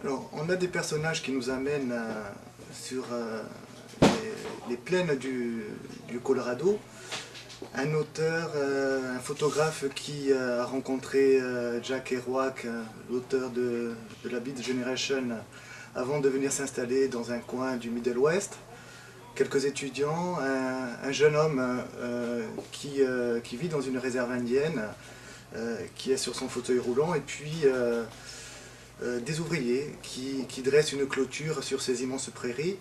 Alors, on a des personnages qui nous amènent sur les plaines du Colorado. Un auteur, un photographe qui a rencontré Jack Kerouac, l'auteur de la Beat Generation, avant de venir s'installer dans un coin du Middle West. Quelques étudiants, un jeune homme qui vit dans une réserve indienne, qui est sur son fauteuil roulant, et puis des ouvriers qui dressent une clôture sur ces immenses prairies.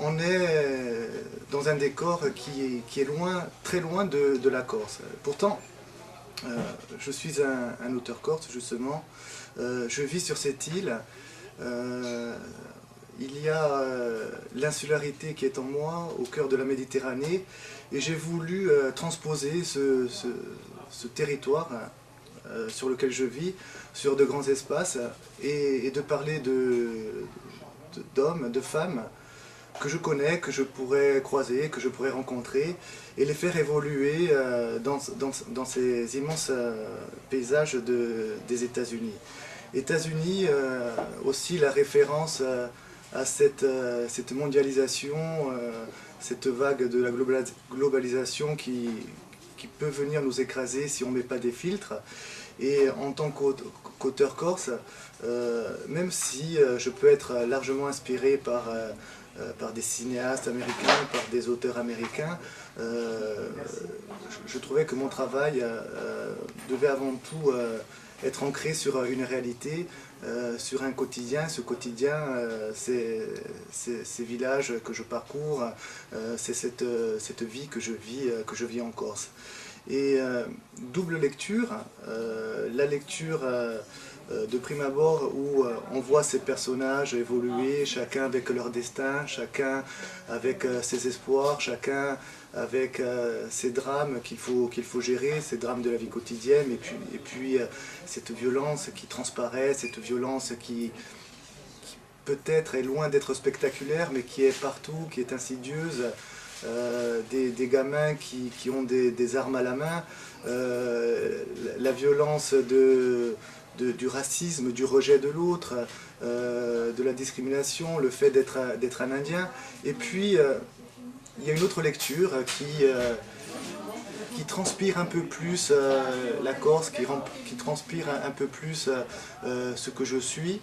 On est dans un décor qui est loin, très loin de la Corse. Pourtant, je suis un auteur corse, justement. Je vis sur cette île. Il y a l'insularité qui est en moi, au cœur de la Méditerranée, et j'ai voulu transposer ce territoire sur lequel je vis, sur de grands espaces, et de parler d'hommes, de femmes, que je connais, que je pourrais croiser, que je pourrais rencontrer, et les faire évoluer dans ces immenses paysages des États-Unis. États-Unis, aussi la référence à cette mondialisation, cette vague de la globalisation qui peut venir nous écraser si on ne met pas des filtres. Et en tant qu'auteur corse, même si je peux être largement inspiré par des cinéastes américains, par des auteurs américains, je trouvais que mon travail devait avant tout être ancré sur une réalité, sur un quotidien. Ce quotidien, c'est ces villages que je parcours, c'est cette vie que je vis en Corse. Et double lecture, la lecture de prime abord où on voit ces personnages évoluer, chacun avec leur destin, chacun avec ses espoirs, chacun avec ces drames qu'il faut gérer, ces drames de la vie quotidienne, et puis cette violence qui transparaît, cette violence qui peut-être est loin d'être spectaculaire, mais qui est partout, qui est insidieuse. Des gamins qui ont des armes à la main, la violence du racisme, du rejet de l'autre, de la discrimination, le fait d'être un Indien. Et puis, il y a une autre lecture qui transpire un peu plus la Corse, qui transpire un peu plus ce que je suis.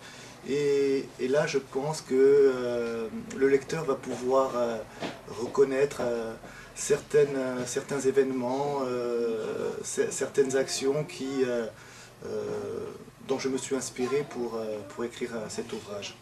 Et là, je pense que le lecteur va pouvoir reconnaître certains événements, certaines actions dont je me suis inspiré pour écrire cet ouvrage.